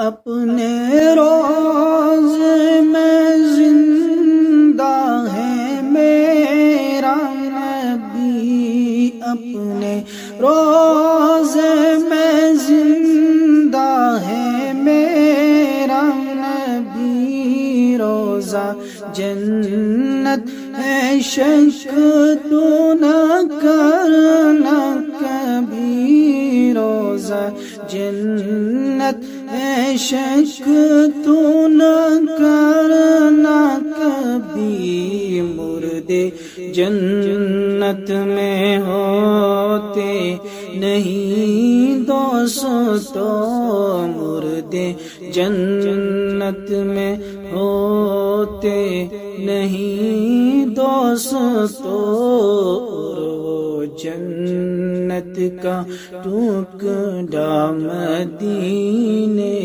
اپنے روضے میں زندہ ہے میرا نبی، اپنے روضے میں زندہ ہے میرا نبی، روضہ جنت ہے شک تو نہ کرنا کبھی، روضہ جنت ہے شک تو نہ کرنا کبھی، مردے جنت میں ہوتے نہیں دوستو، مردے جنت میں ہوتے نہیں دوستو، اور وہ جنت کا ٹکڑا مدینے